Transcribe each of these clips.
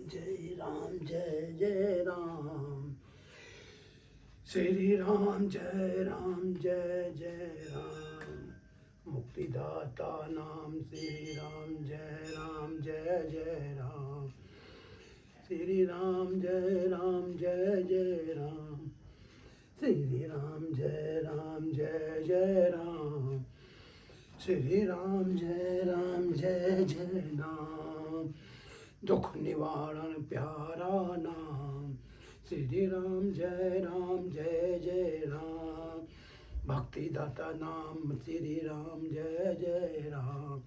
जय जय राम। श्री राम जय राम। मुक्तिदाता नाम श्री राम जय राम। श्री राम जय राम। श्री राम जय राम। श्री राम जय राम। दुख निवारण प्यारा नाम श्री राम जय राम। भक्ति दाता नाम श्री राम जय राम।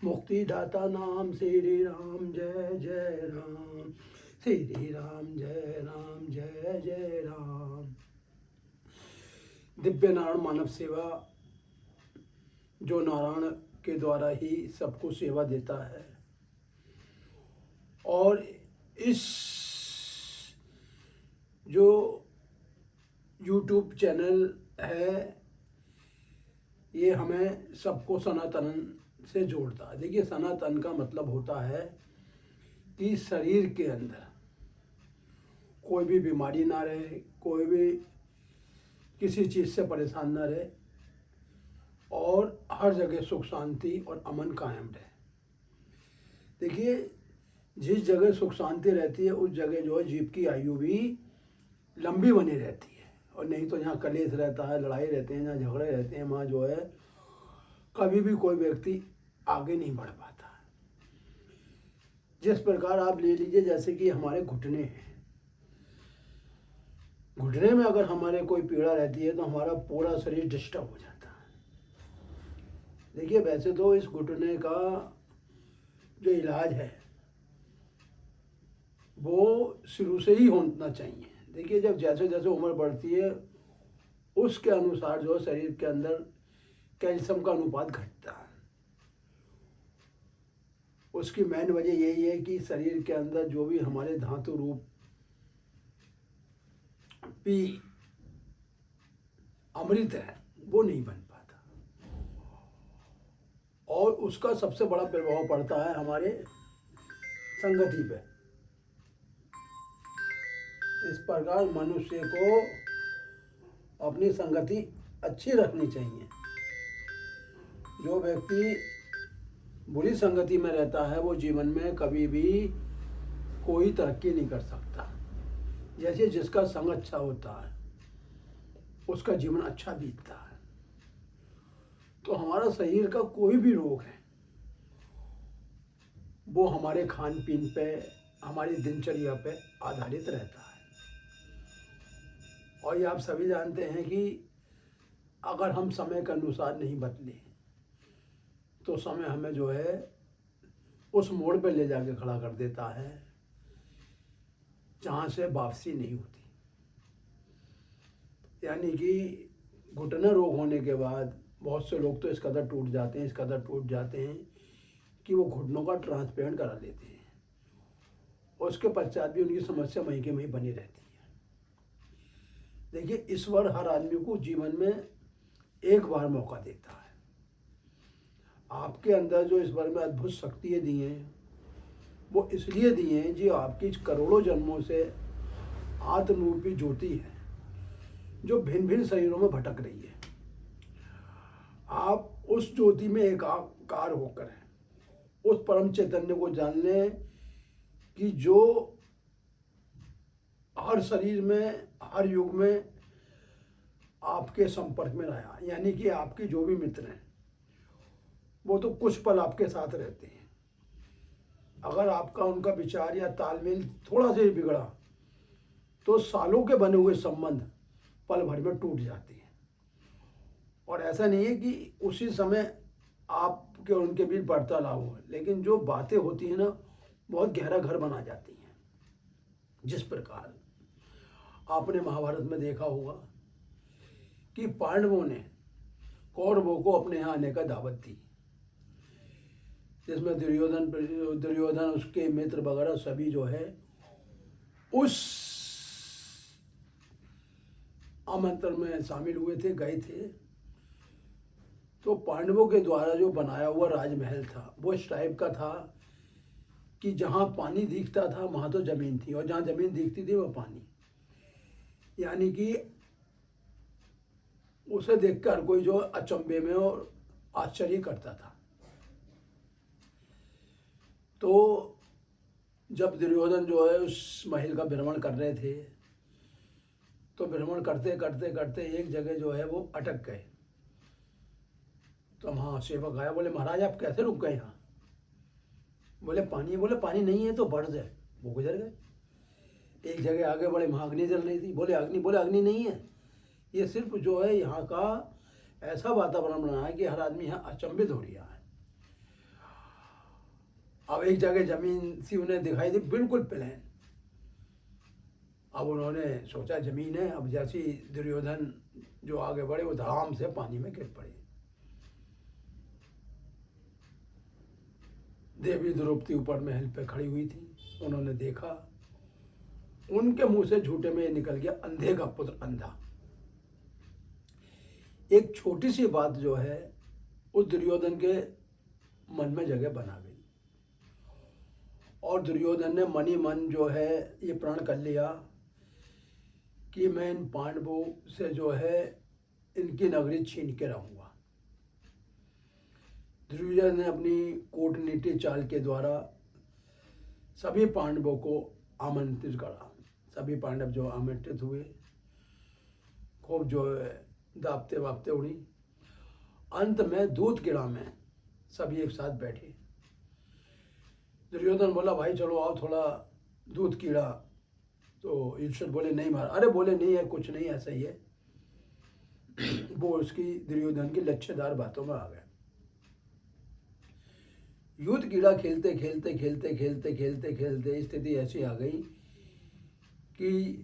मुक्ति दाता नाम श्री राम जय राम। श्री राम जय राम। दिव्य नारायण मानव सेवा जो नारायण के द्वारा ही सबको सेवा देता है, और इस जो YouTube चैनल है ये हमें सबको सनातन से जोड़ता है। देखिए, सनातन का मतलब होता है कि शरीर के अंदर कोई भी बीमारी ना रहे, कोई भी किसी चीज़ से परेशान ना रहे, और हर जगह सुख शांति और अमन कायम रहे। देखिए, जिस जगह सुख शांति रहती है उस जगह जो है जीव की आयु भी लंबी बनी रहती है। और नहीं तो जहाँ कलेश रहता है, लड़ाई रहते हैं, जहाँ झगड़े रहते हैं, वहाँ जो है कभी भी कोई व्यक्ति आगे नहीं बढ़ पाता। जिस प्रकार आप ले लीजिए, जैसे कि हमारे घुटने हैं, घुटने में अगर हमारे कोई पीड़ा रहती है तो हमारा पूरा शरीर डिस्टर्ब हो जाता है। देखिए, वैसे तो इस घुटने का जो इलाज है वो शुरू से ही होना चाहिए। देखिए, जब जैसे जैसे उम्र बढ़ती है उसके अनुसार जो शरीर के अंदर कैल्शियम का अनुपात घटता है। उसकी मेन वजह यही है कि शरीर के अंदर जो भी हमारे धातु रूप पी अमृत है वो नहीं बन पाता, और उसका सबसे बड़ा प्रभाव पड़ता है हमारे संगति पे। इस प्रकार मनुष्य को अपनी संगति अच्छी रखनी चाहिए। जो व्यक्ति बुरी संगति में रहता है वो जीवन में कभी भी कोई तरक्की नहीं कर सकता। जैसे जिसका संग अच्छा होता है उसका जीवन अच्छा बीतता है। तो हमारा शरीर का कोई भी रोग है वो हमारे खान पीन पे, हमारी दिनचर्या पे आधारित रहता है। और ये आप सभी जानते हैं कि अगर हम समय के अनुसार नहीं बदले तो समय हमें जो है उस मोड़ पे ले जाके खड़ा कर देता है जहाँ से वापसी नहीं होती। यानी कि घुटना रोग होने के बाद बहुत से लोग तो इस कदर टूट जाते हैं कि वो घुटनों का ट्रांसप्लांट करा लेते हैं, और उसके पश्चात भी उनकी समस्या वहीं के वहीं बनी रहती है। देखिए, ईश्वर हर आदमी को जीवन में एक बार मौका देता है। आपके अंदर जो ईश्वर में अद्भुत शक्तियाँ दी हैं वो इसलिए दी हैं जो आपकी करोड़ों जन्मों से आत्मरूपी ज्योति है जो भिन्न भिन्न शरीरों में भटक रही है। आप उस ज्योति में एकाकार होकर उस परम चैतन्य को जान लें कि जो हर शरीर में, हर युग में आपके संपर्क में रहा। यानी कि आपके जो भी मित्र हैं वो तो कुछ पल आपके साथ रहते हैं। अगर आपका उनका विचार या तालमेल थोड़ा सा ही बिगड़ा तो सालों के बने हुए संबंध पल भर में टूट जाते हैं। और ऐसा नहीं है कि उसी समय आपके उनके बीच वार्तालाप हो, लेकिन जो बातें होती हैं ना बहुत गहरा घर बना जाती हैं। जिस प्रकार आपने महाभारत में देखा होगा कि पांडवों ने कौरवों को अपने यहाँ आने का दावत दी, जिसमें दुर्योधन उसके मित्र वगैरह सभी जो है उस आमंत्रण में शामिल हुए थे, गए थे। तो पांडवों के द्वारा जो बनाया हुआ राजमहल था वो इस टाइप का था कि जहाँ पानी दिखता था वहाँ तो ज़मीन थी, और जहाँ ज़मीन दिखती थी वह पानी। यानी कि उसे देखकर हर कोई जो अचंभे में और आश्चर्य करता था। तो जब दुर्योधन जो है उस महल का भ्रमण कर रहे थे, तो भ्रमण करते करते करते एक जगह जो है वो अटक गए। तो वहाँ सेवक आया, बोले महाराज आप कैसे रुक गए यहाँ? बोले पानी है। बोले पानी नहीं है तो बढ़ जाए। वो गुजर गए। एक जगह आगे बड़े वहाँ अग्नि जल रही थी। बोले अग्नि? बोले अग्नि नहीं है, ये सिर्फ जो है यहाँ का ऐसा वातावरण बना है कि हर आदमी यहाँ अचंभित हो रहा है। अब एक जगह जमीन सी उन्हें दिखाई दी, बिल्कुल प्लेन। अब उन्होंने सोचा जमीन है। अब जैसी दुर्योधन जो आगे बढ़े वो धड़ाम से पानी में गिर पड़े। देवी द्रौपदी ऊपर महल पे खड़ी हुई थी। उन्होंने देखा, उनके मुंह से झूठे में निकल गया अंधे का पुत्र अंधा। एक छोटी सी बात जो है उस दुर्योधन के मन में जगह बना गई, और दुर्योधन ने मन ही मन जो है ये प्रण कर लिया कि मैं इन पांडवों से जो है इनकी नगरी छीन के रहूंगा। दुर्योधन ने अपनी कूटनीति चाल के द्वारा सभी पांडवों को आमंत्रित करा। सभी पांडव जो आमंत्रित हुए, खूब जो है दापते वापते उड़ी। अंत में दूध गिरा में सभी एक साथ बैठे। दुर्योधन बोला भाई चलो आओ थोड़ा दूध कीड़ा। तो युधिष्ठिर बोले नहीं मार। अरे बोले नहीं है, कुछ नहीं, ऐसा ही है। वो उसकी दुर्योधन की लच्छेदार बातों में आ गया। युद्ध कीड़ा खेलते खेलते खेलते खेलते खेलते खेलते स्थिति ऐसी आ गई कि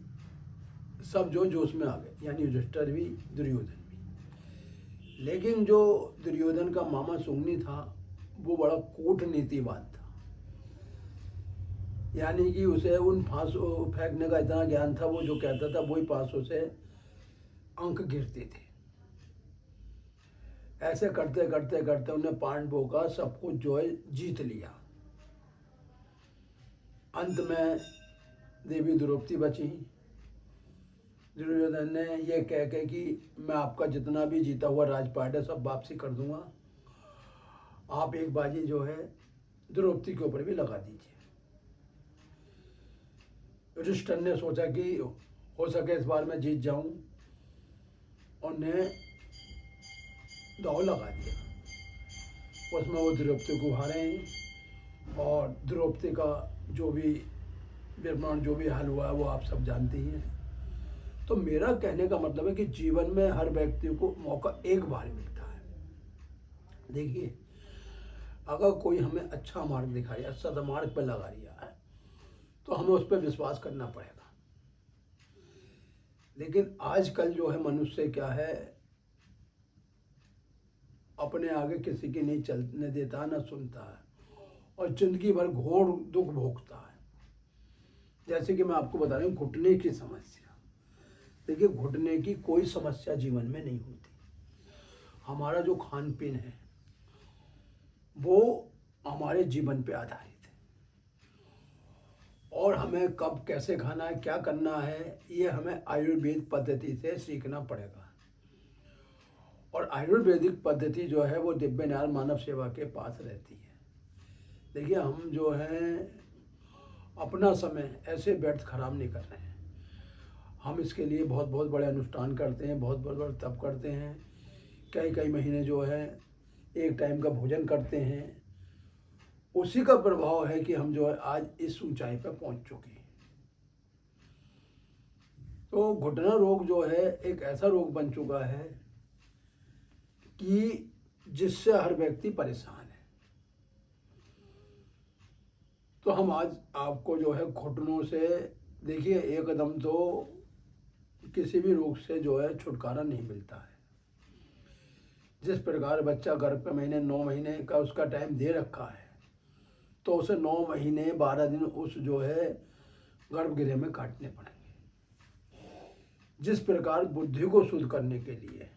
सब जो जोश में आ गए, यानी युधिष्ठिर भी दुर्योधन भी। लेकिन जो दुर्योधन का मामा सुंगनी था वो बड़ा कूटनीतिवाद था। यानी कि उसे उन फांसों फेंकने का इतना ज्ञान था, वो जो कहता था वही फांसों से अंक गिरते थे। ऐसे करते करते करते उन्हें पांडवों का सब कुछ जो है जीत लिया। अंत में देवी द्रौपदी बची। दुर्योधन ने ये कह के कि मैं आपका जितना भी जीता हुआ राजपाट है सब वापसी कर दूंगा, आप एक बाजी जो है द्रौपदी के ऊपर भी लगा दीजिए। युधिष्ठिर ने सोचा कि हो सके इस बार मैं जीत जाऊं, और ने दाव लगा दिया। उसमें वो द्रौपदी को हारे, और द्रौपदी का जो भी निर्माण जो भी हाल हुआ है वो आप सब जानते ही हैं। तो मेरा कहने का मतलब है कि जीवन में हर व्यक्ति को मौका एक बार मिलता है। देखिए, अगर कोई हमें अच्छा मार्ग दिखा रहा है, सदमार्ग पर लगा रहा है, तो हमें उस पर विश्वास करना पड़ेगा। लेकिन आजकल जो है मनुष्य क्या है, अपने आगे किसी की नहीं चलने देता, ना सुनता है, और जिंदगी भर घोर दुख भोगता है। जैसे कि मैं आपको बता रहा हूँ घुटने की समस्या। देखिए, घुटने की कोई समस्या जीवन में नहीं होती। हमारा जो खान पीन है वो हमारे जीवन पे आधारित है, और हमें कब कैसे खाना है, क्या करना है, ये हमें आयुर्वेद पद्धति से सीखना पड़ेगा। और आयुर्वेदिक पद्धति जो है वो दिव्य न्याय मानव सेवा के पास रहती है। देखिए, हम जो हैं अपना समय ऐसे व्यर्थ खराब नहीं कर रहे हैं। हम इसके लिए बहुत बहुत बड़े अनुष्ठान करते हैं, बहुत बहुत बड़े तप करते हैं, कई कई महीने जो है एक टाइम का भोजन करते हैं। उसी का प्रभाव है कि हम जो है आज इस ऊंचाई पर पहुंच चुके हैं। तो घुटना रोग जो है एक ऐसा रोग बन चुका है कि जिससे हर व्यक्ति परेशान है। तो हम आज आपको जो है घुटनों से, देखिए एकदम तो किसी भी रोग से जो है छुटकारा नहीं मिलता है। जिस प्रकार बच्चा गर्भ के महीने 9 महीने का उसका टाइम दे रखा है, तो उसे 9 महीने 12 दिन उस जो है गर्भगृह में काटने पड़ेंगे। जिस प्रकार बुद्धि को शुद्ध करने के लिए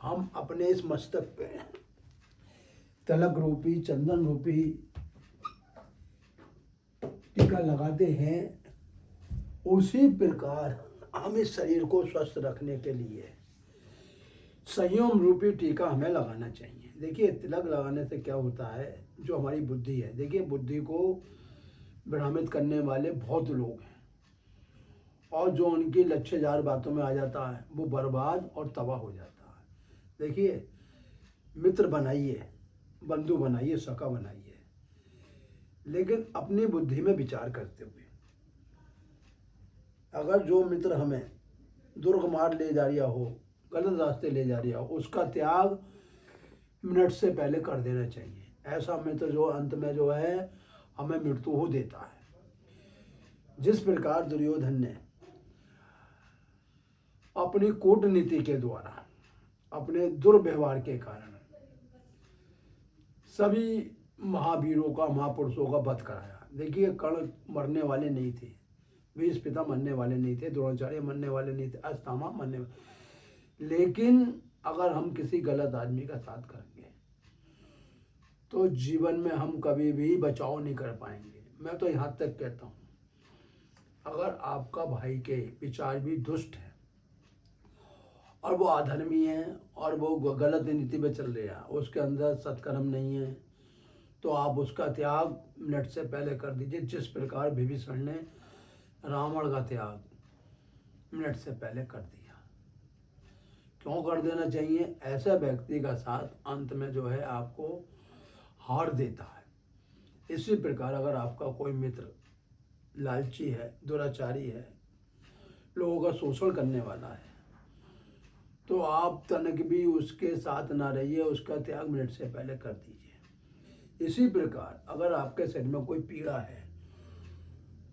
हम अपने इस मस्तक पे तिलक रूपी, चंदन रूपी टीका लगाते हैं, उसी प्रकार हम इस शरीर को स्वस्थ रखने के लिए संयम रूपी टीका हमें लगाना चाहिए। देखिए तिलक लगाने से क्या होता है, जो हमारी बुद्धि है, देखिए बुद्धि को भ्रमित करने वाले बहुत लोग हैं, और जो उनकी लच्छेदार बातों में आ जाता है वो बर्बाद और तबाह हो जाता है। देखिए मित्र बनाइए, बंधु बनाइए, सखा बनाइए, लेकिन अपनी बुद्धि में विचार करते हुए। अगर जो मित्र हमें दुर्ग मार्ग ले जा रहा हो, गलत रास्ते ले जा रहा हो, उसका त्याग मिनट से पहले कर देना चाहिए। ऐसा मित्र जो अंत में जो है हमें मृत्यु हो देता है। जिस प्रकार दुर्योधन ने अपनी कूटनीति के द्वारा, अपने दुर्व्यवहार के कारण सभी महावीरों का, महापुरुषों का वध कराया। देखिए कर्ण मरने वाले नहीं थे, भीष्म पिता मरने वाले नहीं थे, द्रोणाचार्य मरने वाले नहीं थे, अश्वत्थामा मरने वाले। लेकिन अगर हम किसी गलत आदमी का साथ करेंगे तो जीवन में हम कभी भी बचाव नहीं कर पाएंगे। मैं तो यहाँ तक कहता हूँ, अगर आपका भाई के विचार भी दुष्ट है और वो अधर्मी है और वो गलत नीति पे चल रहा है, उसके अंदर सत्कर्म नहीं है, तो आप उसका त्याग मिनट से पहले कर दीजिए। जिस प्रकार विभीषण ने रावण का त्याग मिनट से पहले कर दिया। क्यों कर देना चाहिए? ऐसा व्यक्ति का साथ अंत में जो है आपको हार देता है। इसी प्रकार अगर आपका कोई मित्र लालची है, दुराचारी है, लोगों का शोषण करने वाला है, तो आप तनक भी उसके साथ ना रहिए, उसका त्याग मिनट से पहले कर दीजिए। इसी प्रकार अगर आपके शरीर में कोई पीड़ा है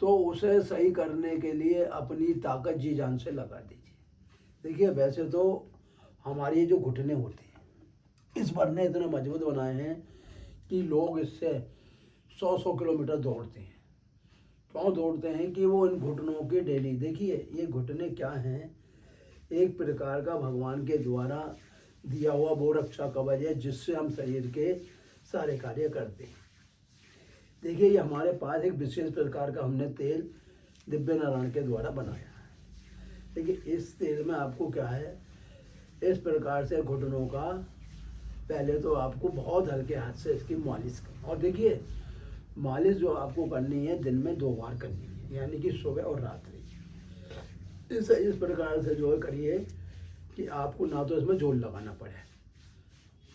तो उसे सही करने के लिए अपनी ताकत जी जान से लगा दीजिए। देखिए वैसे तो हमारी जो घुटने होते हैं, इस पर ने इतने मजबूत बनाए हैं कि लोग इससे 100-100 किलोमीटर दौड़ते हैं। क्यों दौड़ते हैं? कि वो इन घुटनों की डेली, देखिए ये घुटने क्या हैं, एक प्रकार का भगवान के द्वारा दिया हुआ वो रक्षा कवच है जिससे हम शरीर के सारे कार्य करते हैं। देखिए ये हमारे पास एक विशेष प्रकार का हमने तेल दिव्य नारायण के द्वारा बनाया है। देखिए इस तेल में आपको क्या है, इस प्रकार से घुटनों का पहले तो आपको बहुत हल्के हाथ से इसकी मालिश करनी। और देखिए मालिश जो आपको करनी है दिन में 2 बार करनी है, यानी कि सुबह और रात्रि। इस प्रकार से जो है करिए कि आपको ना तो इसमें जोर लगाना पड़े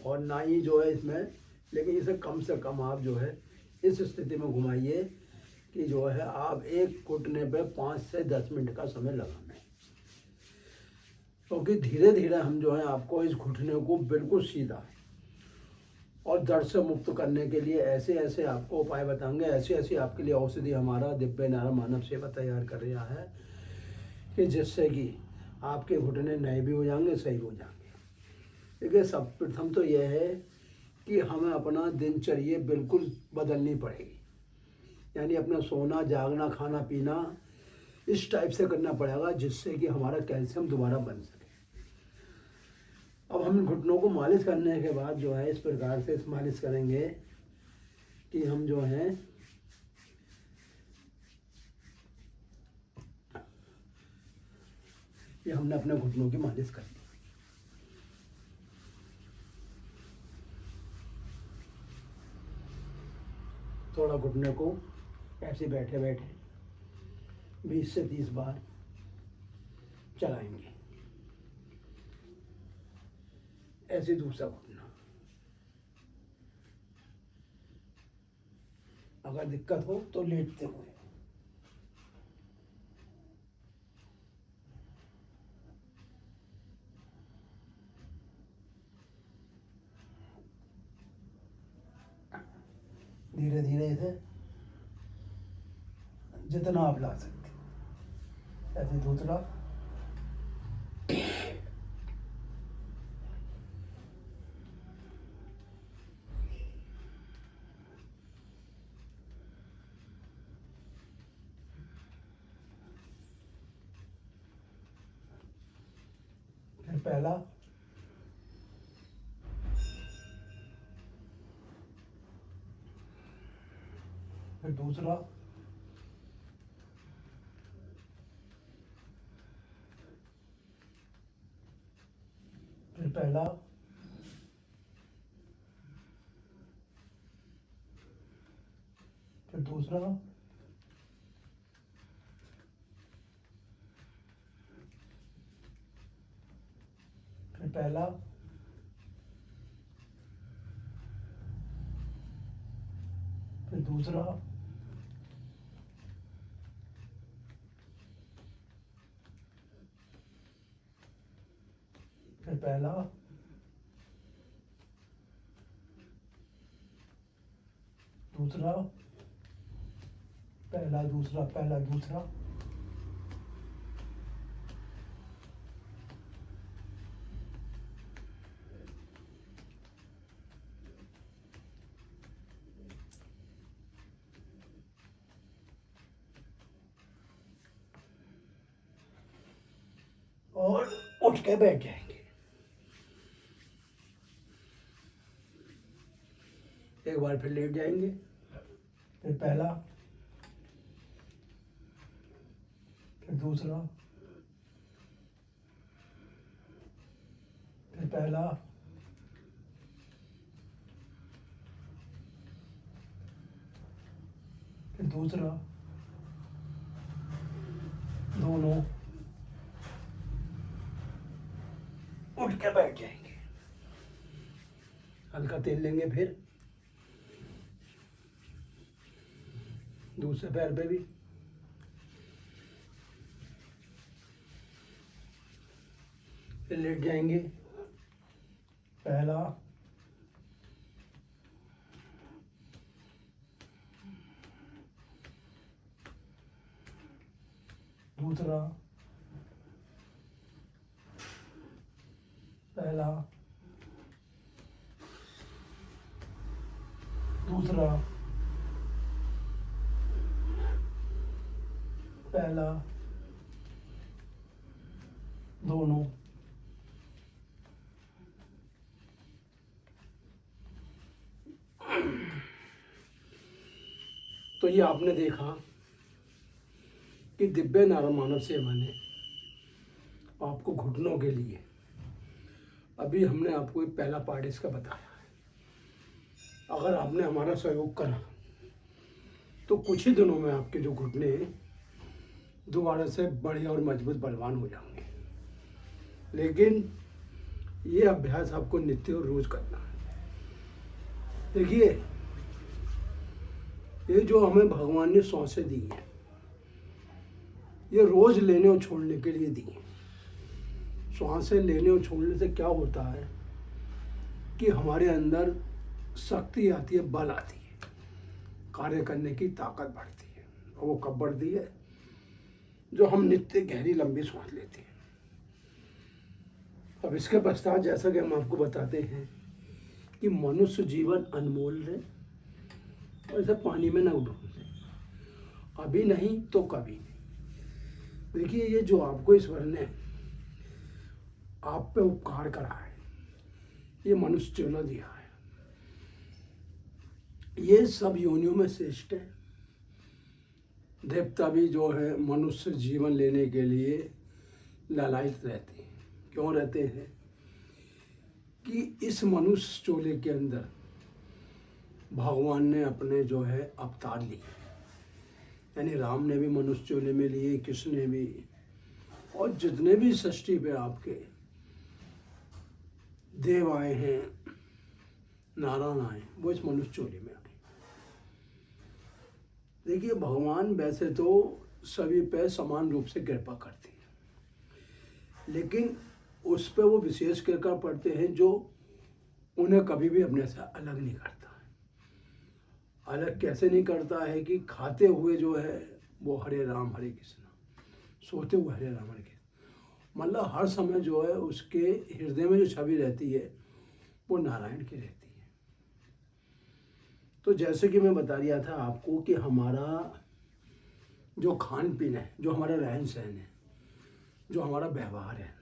और ना ही जो है इसमें, लेकिन इसे कम से कम आप जो है इस स्थिति में घुमाइए कि जो है आप एक घुटने पे 5 से 10 मिनट का समय लगाना है। क्योंकि धीरे धीरे हम जो है आपको इस घुटने को बिल्कुल सीधा और दर्द से मुक्त करने के लिए ऐसे ऐसे आपको उपाय बताएंगे, ऐसी ऐसी आपके लिए औषधि हमारा दिव्य नारायण मानव सेवा तैयार कर रहा है कि जिससे कि आपके घुटने नए भी हो जाएंगे, सही हो जाएंगे। देखिए सब प्रथम तो यह है कि हमें अपना दिनचर्या बिल्कुल बदलनी पड़ेगी, यानी अपना सोना, जागना, खाना पीना इस टाइप से करना पड़ेगा जिससे कि हमारा कैल्शियम दोबारा बन सके। अब हम घुटनों को मालिश करने के बाद जो है इस प्रकार से मालिश करेंगे कि हम जो है ये हमने अपने घुटनों की मालिश कर दी। थोड़ा घुटने को ऐसे बैठे बैठे 20 से 30 बार चलाएंगे। ऐसे दूसरा घुटना। अगर दिक्कत हो तो लेटते हुए। धीरे धीरे इसे जितना आप ला सकते। ऐसे दूसरा। फिर पहला। फिर दूसरा। पहला, फिर दूसरा, फिर पहला, फिर दूसरा, फिर पहला, दूसरा, पहला दूसरा, पहला दूसरा, और उठ के बैठ जाएंगे। एक बार फिर लेट जाएंगे, फिर पहला, फिर दूसरा, फिर पहला, फिर दूसरा, दोनों, उठ के बैठ जाएंगे। हल्का तेल लेंगे, फिर दूसरे पैर पे भी, फिर लेट जाएंगे। पहला, दूसरा, पहला, दूसरा, पहला, दोनों, तो ये आपने देखा कि दिव्य मानव सेवा ने आपको घुटनों के लिए, अभी हमने आपको एक पहला पार्ट इसका बताया है। अगर आपने हमारा सहयोग करा तो कुछ ही दिनों में आपके जो घुटने दोबारा से बढ़िया और मजबूत बलवान हो जाएंगे। लेकिन ये अभ्यास आपको नित्य और रोज करना है। देखिए, ये जो हमें भगवान ने सांसें दी हैं, ये रोज लेने और छोड़ने के लिए दी हैं। सांसें लेने और छोड़ने से क्या होता है कि हमारे अंदर शक्ति आती है, बल आती है, कार्य करने की ताकत बढ़ती है। और वो कब बढ़ती है? जो हम नित्य गहरी लंबी सांस लेते हैं। अब इसके पश्चात जैसा कि हम आपको बताते हैं कि मनुष्य जीवन अनमोल है, और इसे पानी में न डूबे, अभी नहीं तो कभी नहीं। देखिए, ये जो आपको ईश्वर ने आप पे उपकार करा है, ये मनुष्य चुना दिया है, ये सब योनियों में श्रेष्ठ है। देवता भी जो है मनुष्य जीवन लेने के लिए लालायित रहते हैं। क्यों रहते हैं? कि इस मनुष्य चोले के अंदर भगवान ने अपने जो है अवतार लिए, यानी राम ने भी मनुष्य चोले में लिए, कृष्ण ने भी, और जितने भी सृष्टि पे आपके देव आए हैं, नारायण आए, वो इस मनुष्य चोले में आए। देखिए, भगवान वैसे तो सभी पे समान रूप से कृपा करते हैं, लेकिन उस पे वो विशेष कृपा पड़ते हैं जो उन्हें कभी भी अपने से अलग नहीं करता है। अलग कैसे नहीं करता है कि खाते हुए जो है वो हरे राम हरे कृष्ण, सोते हुए हरे राम हरे कृष्ण, मतलब हर समय जो है उसके हृदय में जो छवि रहती है वो नारायण की रहती है। तो जैसे कि मैं बता रहा था आपको कि हमारा जो खान पीन है, जो हमारा रहन सहन है, जो हमारा व्यवहार है,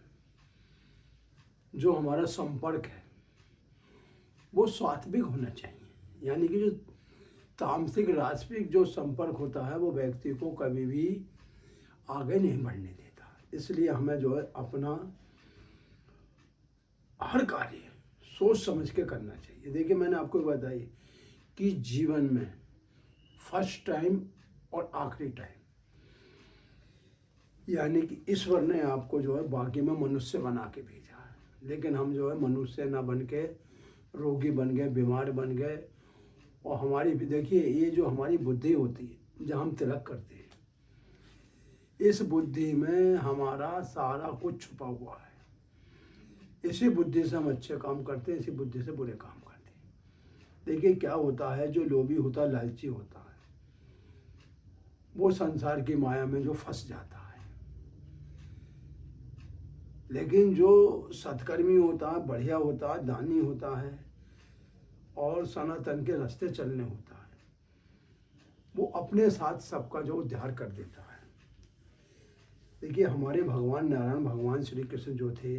जो हमारा संपर्क है, वो सात्विक होना चाहिए। यानी कि जो तामसिक राजसिक जो संपर्क होता है वो व्यक्ति को कभी भी आगे नहीं बढ़ने देता। इसलिए हमें जो है अपना हर कार्य सोच समझ के करना चाहिए। देखिए मैंने आपको बताई कि जीवन में फर्स्ट टाइम और आखिरी टाइम, यानी कि ईश्वर ने आपको जो है बाकी में मनुष्य बना के भेजा है, लेकिन हम जो है मनुष्य ना बन के रोगी बन गए, बीमार बन गए। और हमारी भी देखिए ये जो हमारी बुद्धि होती है, जहाँ हम तिलक करते हैं, इस बुद्धि में हमारा सारा कुछ छुपा हुआ है। इसी बुद्धि से हम अच्छे काम करते हैं, इसी बुद्धि से बुरे काम करते हैं। देखिए क्या होता है, जो लोभी होता है, लालची होता है, वो संसार की माया में जो फंस जाता है। लेकिन जो सत्कर्मी होता है, बढ़िया होता है, दानी होता है और सनातन के रास्ते चलने होता है, वो अपने साथ सबका जो उद्धार कर देता है। देखिए हमारे भगवान नारायण, भगवान श्री कृष्ण जो थे,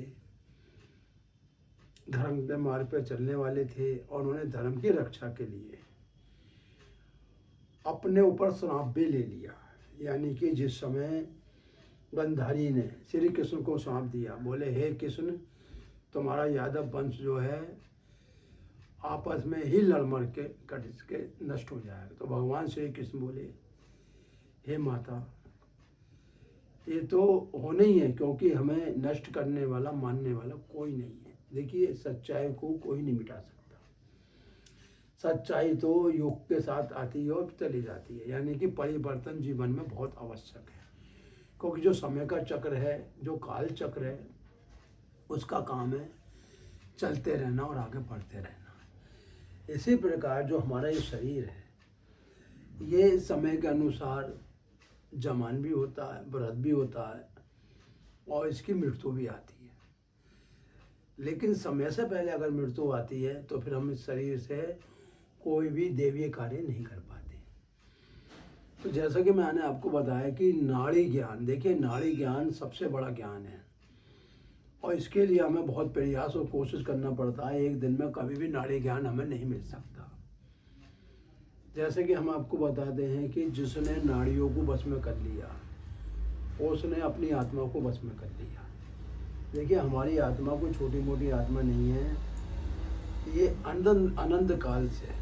धर्म के मार्ग पर चलने वाले थे और उन्होंने धर्म की रक्षा के लिए अपने ऊपर श्राप भी ले लिया। यानी कि जिस समय गंधारी ने श्री कृष्ण को श्राप दिया, बोले हे कृष्ण, तुम्हारा यादव वंश जो है आपस में ही लड़ मर के कट के नष्ट हो जाएगा। तो भगवान श्री कृष्ण बोले हे माता, ये तो होना ही है, क्योंकि हमें नष्ट करने वाला, मानने वाला कोई नहीं है। देखिए सच्चाई को कोई नहीं मिटा सकता। सच्चाई तो युग के साथ आती है और चली जाती है, यानी कि परिवर्तन जीवन में बहुत आवश्यक है। क्योंकि जो समय का चक्र है, जो काल चक्र है, उसका काम है चलते रहना और आगे बढ़ते रहना। इसी प्रकार जो हमारा ये शरीर है, ये समय के अनुसार जवान भी होता है, वृद्ध भी होता है और इसकी मृत्यु भी आती है। लेकिन समय से पहले अगर मृत्यु आती है तो फिर हम इस शरीर से कोई भी देवीय कार्य नहीं कर पाते। तो जैसा कि मैंने आपको बताया कि नाड़ी ज्ञान, देखिए नाड़ी ज्ञान सबसे बड़ा ज्ञान है और इसके लिए हमें बहुत प्रयास और कोशिश करना पड़ता है। एक दिन में कभी भी नाड़ी ज्ञान हमें नहीं मिल सकता। जैसे कि हम आपको बताते हैं कि जिसने नाड़ियों को बस में कर लिया, उसने अपनी आत्मा को बस में कर लिया। देखिए हमारी आत्मा कोई छोटी मोटी आत्मा नहीं है, ये अनंत काल से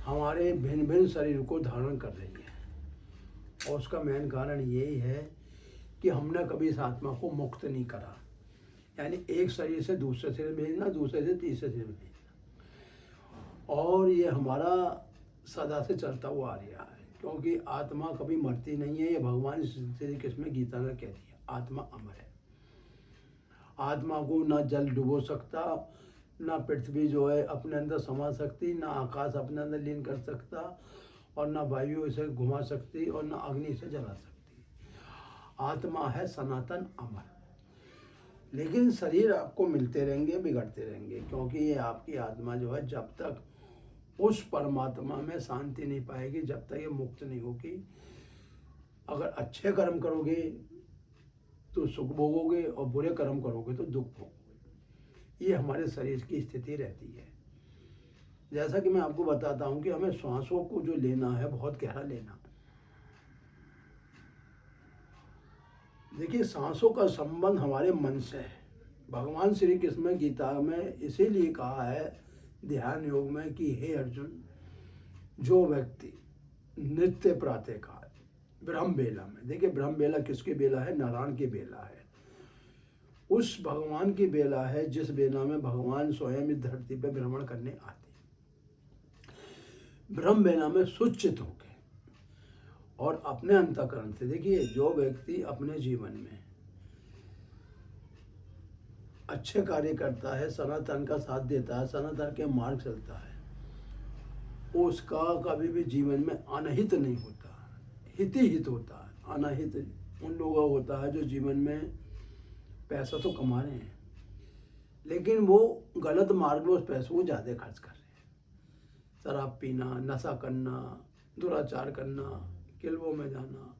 हमारे भिन्न भिन्न शरीर को धारण कर रही है। और उसका मेन कारण यही है कि हमने कभी इस आत्मा को मुक्त नहीं करा, यानी एक शरीर से दूसरे शरीर में भेजना, दूसरे से तीसरे शरीर में भेजना। और ये हमारा सदा से चलता हुआ आ रहा है, क्योंकि आत्मा कभी मरती नहीं है। ये भगवान श्री कृष्ण में गीता ने कह दिया, आत्मा अमर है। आत्मा को ना जल डुबो सकता, ना पृथ्वी जो है अपने अंदर समा सकती, ना आकाश अपने अंदर लीन कर सकता, और ना वायु इसे घुमा सकती, और ना अग्नि इसे जला सकती। आत्मा है सनातन अमर। लेकिन शरीर आपको मिलते रहेंगे, बिगड़ते रहेंगे, क्योंकि ये आपकी आत्मा जो है जब तक उस परमात्मा में शांति नहीं पाएगी, जब तक ये मुक्त नहीं होगी। अगर अच्छे कर्म करोगे तो सुख भोगोगे और बुरे कर्म करोगे तो दुख भोगोगे। ये हमारे शरीर की स्थिति रहती है। जैसा कि मैं आपको बताता हूँ कि हमें श्वासों को जो लेना है बहुत गहरा लेना। देखिए सांसों का संबंध हमारे मन से है। भगवान श्री कृष्ण में गीता में इसीलिए कहा है ध्यान योग में कि हे अर्जुन, जो व्यक्ति नित्य प्रातःकाल ब्रह्म बेला में, देखिए ब्रह्म बेला किसकी बेला है? नारायण की बेला है। उस भगवान की बेला है जिस बेला में भगवान स्वयं इस धरती पर भ्रमण करने आते। ब्रह्म बेला में सुचित होके और अपने अंतःकरण से, देखिए जो व्यक्ति अपने जीवन में अच्छे कार्य करता है, सनातन का साथ देता है, सनातन के मार्ग चलता है, उसका कभी भी जीवन में अनहित नहीं होता, हित ही हित होता है। अनहित उन लोगों का होता है जो जीवन में पैसा तो कमा रहे हैं, लेकिन वो गलत मार्ग में उस पैसे को ज़्यादा खर्च कर रहे हैं। शराब पीना, नशा करना, दुराचार करना, किल्वों में जाना,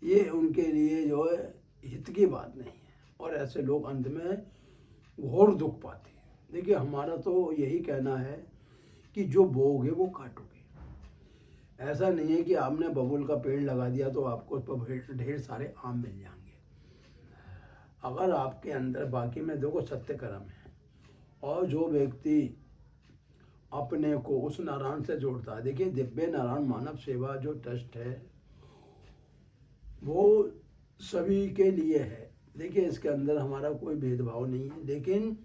ये उनके लिए जो है हित की बात नहीं है, और ऐसे लोग अंत में घोर दुख पाते हैं। देखिए हमारा तो यही कहना है कि जो बोओगे वो काटोगे। ऐसा नहीं है कि आपने बबूल का पेड़ लगा दिया तो आपको उस पर ढेर सारे आम मिल जाएंगे। अगर आपके अंदर बाकी में देखो सत्य कर्म है, और जो व्यक्ति अपने को उस नारायण से जोड़ता है, देखिए दिव्य नारायण मानव सेवा जो ट्रस्ट है वो सभी के लिए है। देखिए इसके अंदर हमारा कोई भेदभाव नहीं है, लेकिन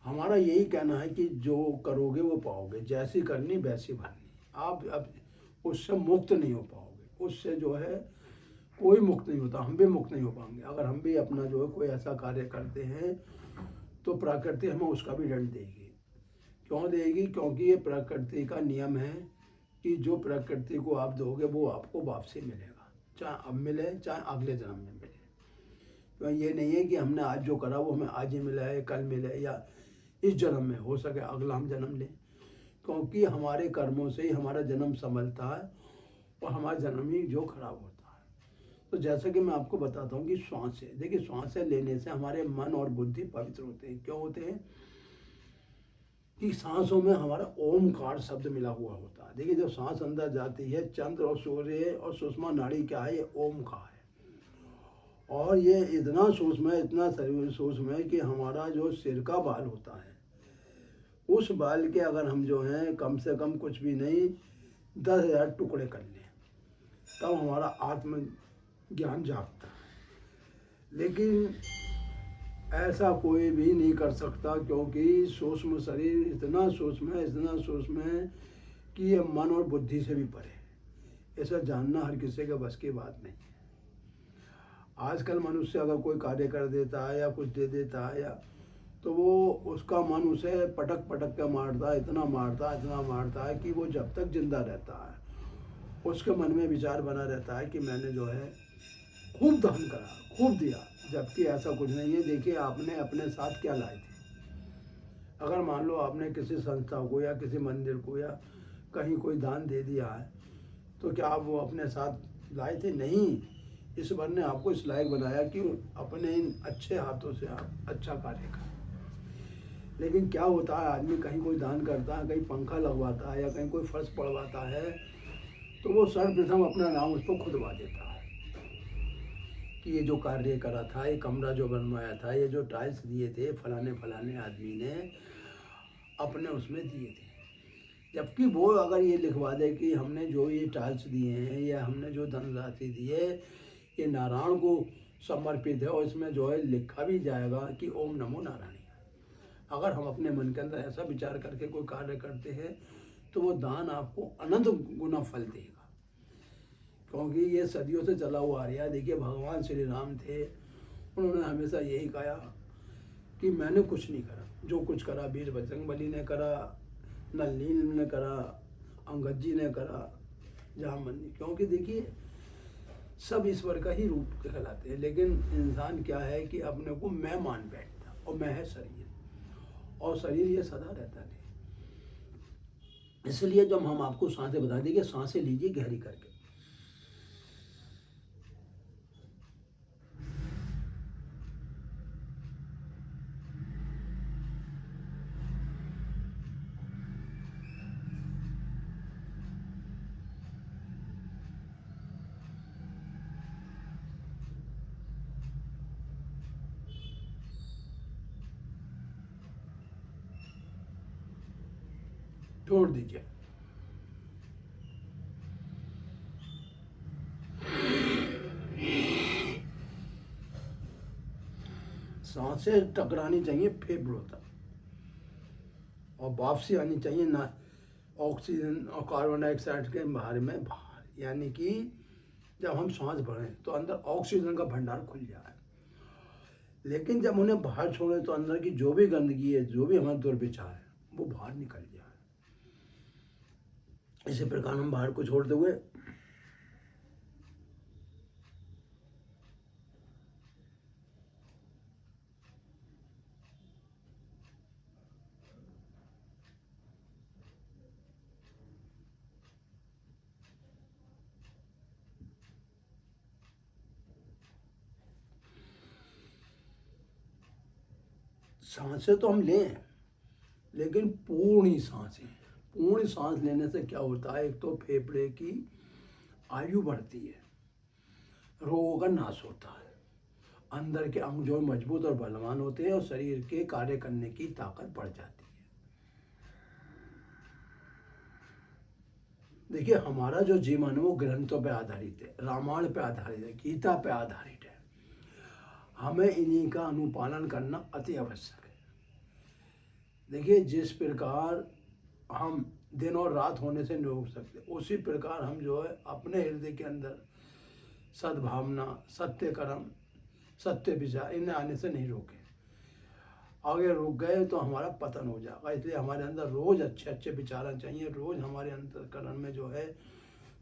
हमारा यही कहना है कि जो करोगे वो पाओगे, जैसी करनी वैसी भरनी। आप अब उससे मुक्त नहीं हो पाओगे, उससे जो है कोई मुक्त नहीं होता, हम भी मुक्त नहीं हो पाएंगे। अगर हम भी अपना जो है कोई ऐसा कार्य करते हैं तो प्रकृति हमें उसका भी दंड देगी। क्यों देगी? क्योंकि ये प्रकृति का नियम है कि जो प्रकृति को आप दोगे वो आपको वापसी मिलेगा, चाहे अब मिले चाहे अगले जन्म में मिले। तो ये नहीं है कि हमने आज जो करा वो हमें आज ही मिला है, कल मिले, या इस जन्म में, हो सके अगला हम जन्म लें, क्योंकि हमारे कर्मों से ही हमारा जन्म संभलता है और हमारा जन्म ही जो खराब होता है। तो जैसा कि मैं आपको बताता हूँ कि श्वासें, देखिए श्वासें लेने से हमारे मन और बुद्धि पवित्र होते हैं। क्यों होते हैं? कि सांसों में हमारा ओमकार शब्द मिला हुआ होता है। देखिए जब सांस अंदर जाती है, चंद्र और सूर्य और सुषमा नाड़ी क्या है? ये ओमकार है। और ये इतना सूक्ष्म है, इतना सूक्ष्म है कि हमारा जो सिर का बाल होता है, उस बाल के अगर हम जो हैं कम से कम कुछ भी नहीं 10,000 टुकड़े कर लें, तब हमारा आत्म ज्ञान जागता है। लेकिन ऐसा कोई भी नहीं कर सकता, क्योंकि सूक्ष्म शरीर इतना सूक्ष्म है, इतना सूक्ष्म है कि ये मन और बुद्धि से भी परे। ऐसा जानना हर किसी के बस की बात नहीं है। आजकल मनुष्य अगर कोई कार्य कर देता है या कुछ दे देता है, या तो वो उसका मन उसे पटक पटक के मारता है, इतना मारता है कि वो जब तक जिंदा रहता है उसके मन में विचार बना रहता है कि मैंने जो है खूब दान करा, खूब दिया, जबकि ऐसा कुछ नहीं है। देखिए आपने अपने साथ क्या लाए थे। अगर मान लो आपने किसी संस्था को या किसी मंदिर को या कहीं कोई दान दे दिया है, तो क्या आप वो अपने साथ लाए थे? नहीं। ईश्वर ने आपको इस लायक बनाया कि अपने इन अच्छे हाथों से आप अच्छा कार्य करें। लेकिन क्या होता है, आदमी कहीं कोई दान करता है, कहीं पंखा लगवाता है या कहीं कोई फर्श पड़वाता है, तो वो सर्वप्रथम अपना नाम उस पर खुदवा देता है कि ये जो कार्य करा था, ये कमरा जो बनवाया था, ये जो टाइल्स दिए थे, फलाने फलाने आदमी ने अपने उसमें दिए थे। जबकि वो अगर ये लिखवा दे कि हमने जो ये टाइल्स दिए हैं या हमने जो धनराशि दी है ये नारायण को समर्पित है, और इसमें जो है लिखा भी जाएगा कि ओम नमो नारायण। अगर हम अपने मन के अंदर ऐसा विचार करके कोई कार्य करते हैं तो वो दान आपको अनंत गुना फल देगा, क्योंकि ये सदियों से चला हुआ आ रहा है। देखिए भगवान श्री राम थे, उन्होंने हमेशा यही कहा कि मैंने कुछ नहीं करा, जो कुछ करा वीर बजरंगबली ने करा, नल नील ने करा, अंगद जी ने करा, जामवंती। क्योंकि देखिए सब ईश्वर का ही रूप कहलाते हैं, लेकिन इंसान क्या है कि अपने को मैं मान बैठता, और मैं है शरीर, और शरीर ये सदा रहता नहीं। इसलिए जब हम आपको सांसें बता देंगे, सांसें लीजिए गहरी करके। छोड़ दीजिए। सांसें टकरानी चाहिए फेफड़ों तक, और वापसी आनी चाहिए ना ऑक्सीजन और कार्बन डाइऑक्साइड के बाहर में बाहर। यानी कि जब हम सांस भरें तो अंदर ऑक्सीजन का भंडार खुल जाए, लेकिन जब उन्हें बाहर छोड़े तो अंदर की जो भी गंदगी है, जो भी हमारा दुर्विचार है, वो बाहर निकल जाए। इसी प्रकार हम बाहर को छोड़ते हुए सांसें तो हम लें, लेकिन पूर्ण सांसें। पूर्ण सांस लेने से क्या होता है, एक तो फेफड़े की आयु बढ़ती है, रोगों का नाश होता है, अंदर के अंग जो मजबूत और बलवान होते हैं और शरीर के कार्य करने की ताकत बढ़ जाती है। देखिए, हमारा जो जीवन है वो ग्रंथों पे आधारित है, रामायण पे आधारित है, गीता पे आधारित है। हमें इन्हीं का अनुपालन करना अति आवश्यक है। देखिए, जिस प्रकार हम दिन और रात होने से नहीं रोक सकते, उसी प्रकार हम जो है अपने हृदय के अंदर सद्भावना, सत्य कर्म, सत्य विचार इन्हें आने से नहीं रोके। आगे रुक गए तो हमारा पतन हो जाएगा। इसलिए हमारे अंदर रोज अच्छे अच्छे विचार आने चाहिए। रोज हमारे अंतःकरण में जो है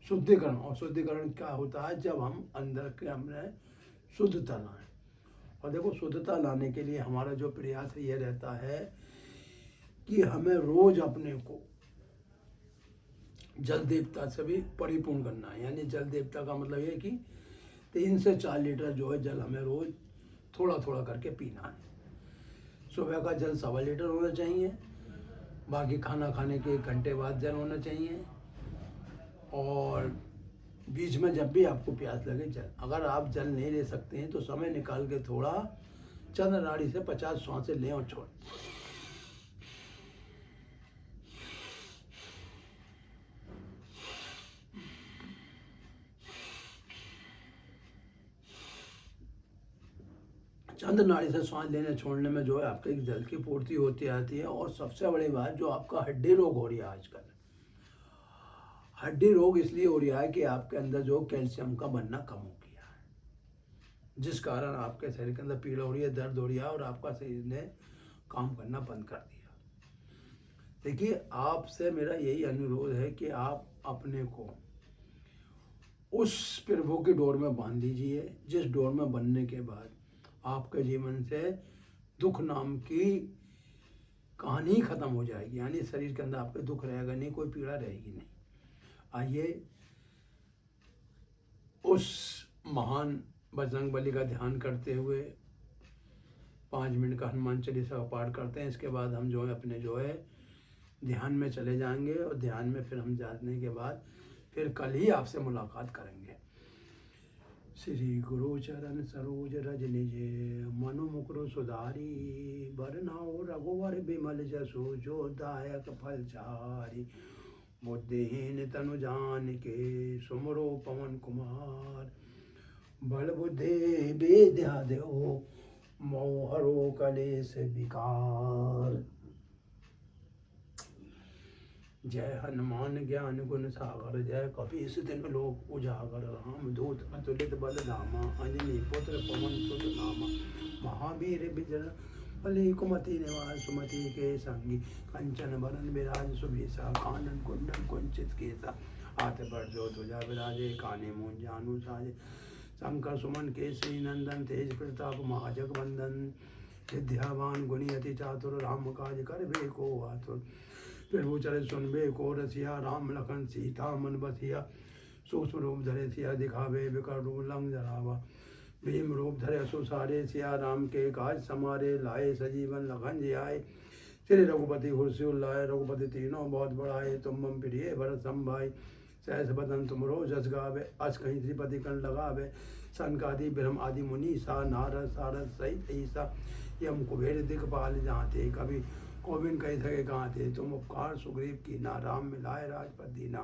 शुद्धिकरण, और शुद्धिकरण क्या होता है, जब हम अंदर के हमने शुद्धता लाएं। और देखो, शुद्धता लाने के लिए हमारा जो प्रयास ये रहता है कि हमें रोज अपने को जल देवता से भी परिपूर्ण करना है। यानी जल देवता का मतलब ये कि 3 से 4 लीटर जो है जल हमें रोज थोड़ा थोड़ा करके पीना है। सुबह का जल 1.25 लीटर होना चाहिए, बाकी खाना खाने के 1 घंटे बाद जल होना चाहिए, और बीच में जब भी आपको प्यास लगे जल। अगर आप जल नहीं ले सकते हैं तो समय निकाल के थोड़ा चंद्र नाड़ी से 50 श्वासें लें और छोड़। चंद्र नाड़ी से श्वास लेने छोड़ने में जो है आपके जल की पूर्ति होती आती है। और सबसे बड़ी बात, जो आपका हड्डी रोग हो रही है आजकल, हड्डी रोग इसलिए हो रहा है कि आपके अंदर जो कैल्शियम का बनना कम हो गया है, जिस कारण आपके शरीर के अंदर पीड़ा हो रही है, दर्द हो रहा है, और आपका शरीर ने काम करना बंद कर दिया। देखिए, आपसे मेरा यही अनुरोध है कि आप अपने को उस प्रभु की डोर में बांध दीजिए, जिस डोर में बनने के बाद आपके जीवन से दुख नाम की कहानी खत्म हो जाएगी। यानी शरीर के अंदर आपके दुख रहेगा नहीं, कोई पीड़ा रहेगी नहीं। आइए उस महान बजरंग बली का ध्यान करते हुए 5 मिनट का हनुमान चालीसा का पाठ करते हैं। इसके बाद हम जो है अपने जो है ध्यान में चले जाएंगे, और ध्यान में फिर हम जाने के बाद फिर कल ही आपसे मुलाकात करेंगे। श्री गुरु चरण सरोज रज निज मनु मुकुर सुधारी, बरनाओ रघुवर बिमल जसु जो दायक फल चारी, बुद्धिहीन तनु जान के सुमरो पवन कुमार, बल बुद्धि विद्या देओ मोहरो कलेश विकार। जय हनुमान ज्ञान गुण सागर, जय कपीस तिन लोक उजागर, राम दूत अतुलित बल धामा, अंजनी पुत्र पवन सुत नामा, महावीर विजय बलि कुमति निवास सुमति के संगी, कंचन बरन विराज सुभीषा, कानन कुंडल कुंचित केसा, हाथ पर जो ध्वजा विराजे, काने मूंज जानु साजे, शंकर सुमन केसरी नंदन, तेज प्रताप महाजगवंदन, विद्यावान गुणी अति चातुर, राम काज करबे को आतुर, प्रभु चरे सुनबे को रसिया, राम लखन सीता मन बसिया, सूक्ष्म रूप धरे सिया दिखावे, विकट रूप लंग जरावा, भीम रूप धरे सुसारे, सिया राम के काज समारे, लाए सजीवन लखन जियाए, श्री रघुपति हुर्षि लाए, रघुपति तीनों बहुत बड़ाए, तुम मम प्रिय भरत संभाई, सहस बदन तुमरो जस गावे, अस कहीं श्रीपति कण लगावे, सनकादि ब्रह्म आदि मुनि सा, नारद सारद सहित ईसा, यम कुबेर दिखपाल जाते, कभी कोविन कही सके कहाँ थे, तुम उपकार सुग्रीव की ना, राम मिलाए राजपद दीना,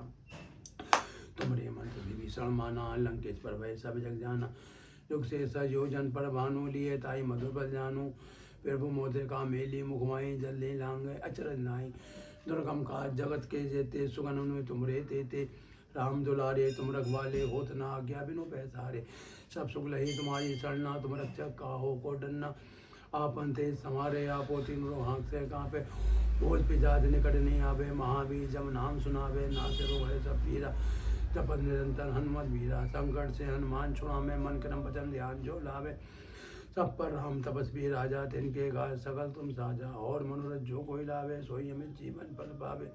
तुमरे मंत्र विभीषण माना, लंकेश पर भय सब जग जाना, युग से सयोजन पर भानु लिए, ताई मधुर बल जानू, प्रभु मोते का मेली मुखमाई, जल्दी लांगे अचरज नाई, दुर्गम का जगत के जेते, सुगन अनुय तुमरे तेते, राम दुलारे तुम रखवाले, होत ना आज्ञा बिनु पैसारे, सब सुख लही तुम्हारी शरणा, तुम रक्षक काहो को डरना, आपन तेज समारे, आपो तीनों हाथ से कांपे, बोझ पिजात निकट नहीं आवे, महावीर जब नाम सुनावे, नासे रोग है सब पीरा, जपत निरंतर हनुमत वीरा, संकट से हनुमान छुड़ावे, मन क्रम वचन ध्यान जो लावे, सब पर राम तपस्वी राजा, तिनके गाय सकल तुम साजा, और मनोरथ जो कोई लावे, सोई अमित जीवन पल पावे,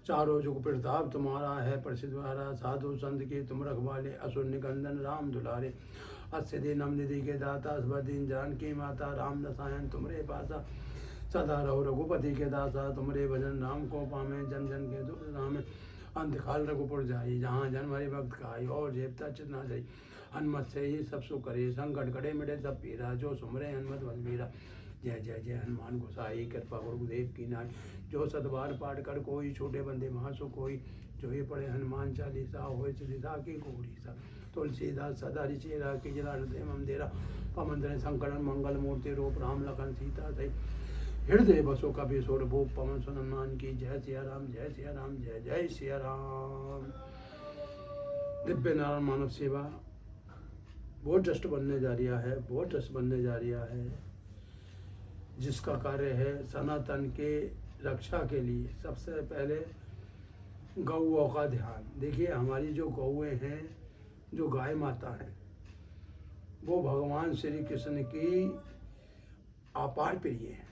चारों जुग प्रताप तुम्हारा है प्रसिद्ध द्वारा, साधु संत के तुम रखवाले, असुर निकंदन राम दुलारे, अस्य दीनम निधि के दाता, सबदीन जानकी माता, राम रसायन तुमरे पासा, सदा रहो रघुपति के दासा, तुमरे भजन राम को पामे, जन जन के दुख नामे, अंत काल रघुपुर जाई, जहाँ जन्म हरि भक्त खाई, और जेबता चित ना जाई, हनुमत से ही सब सुख करे, संकट कटे मिटे सब पीरा, जो सुमरे हनुमत बलबीरा। जय जय जय हनुमान गोसाई, कृपा गुरुदेव की नाय। जो सतबार पाठ कर कोई, छोटे बंदे महासुख होई। जो ये पढ़े हनुमान चालीसा, होय सिद्धिसा की गौरीसा। तुलसीदास सदा ऋषि राखी, जरा हृदय मम डेरा। पवन तनय संकटन मंगल मूर्ति रूप, राम लखन सीता सही। हृदय बसो कपि सोर भूप, पवन सुत हनुमान की। जय सिया राम, जय सिया राम, जय जय सिया राम। दिव्य नारायण मानव सेवा बहुत ट्रस्ट बनने जा रहा है, बहुत ट्रस्ट बनने जा रहा है, जिसका कार्य है सनातन के रक्षा के लिए सबसे पहले गौओं का ध्यान। देखिए हमारी जो गौएं हैं, जो गाय माता हैं, वो भगवान श्री कृष्ण की अपार प्रिय है।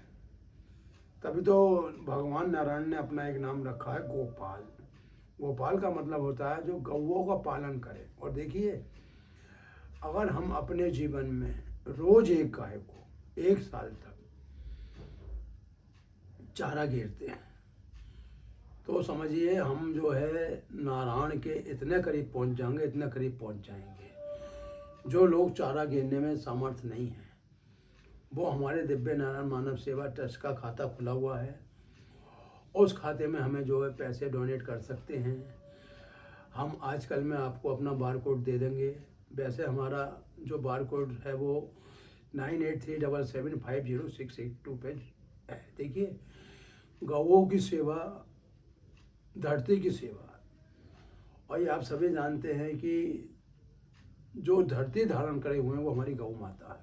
तभी तो भगवान नारायण ने अपना एक नाम रखा है गोपाल। गोपाल का मतलब होता है जो गौओं का पालन करे। और देखिए अगर हम अपने जीवन में रोज एक गाय को 1 साल तक चारा घेरते हैं, तो समझिए हम जो है नारायण के इतने करीब पहुंच जाएंगे, इतने करीब पहुंच जाएंगे। जो लोग चारा घेरने में सामर्थ्य नहीं है, वो हमारे दिव्य नारायण मानव सेवा ट्रस्ट का खाता खुला हुआ है। उस खाते में हमें जो है पैसे डोनेट कर सकते हैं। हम आजकल में आपको अपना बार कोड दे देंगे। वैसे हमारा जो बार कोड है वो 9837750682 पे है। देखिए गौओं की सेवा धरती की सेवा। और ये आप सभी जानते हैं कि जो धरती धारण करे हुए हैं वो हमारी गौ माता है।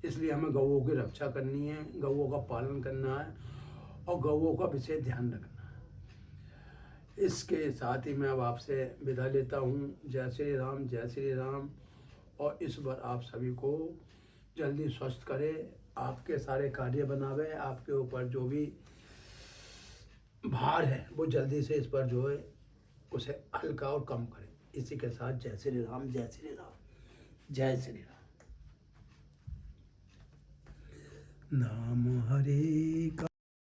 इसलिए हमें गौओं की रक्षा करनी है, गौओं का पालन करना है और गौओं का विशेष ध्यान रखना है। इसके साथ ही मैं अब आपसे विदा लेता हूँ। जय श्री राम, जय श्री राम। और इस बार आप सभी को जल्दी स्वस्थ करे, आपके सारे कार्य बनावे, आपके ऊपर जो भी भार है वो जल्दी से इस पर जो है उसे हल्का और कम करे। इसी के साथ जय श्री राम, जय श्री राम, जय श्री राम। नाम हरे का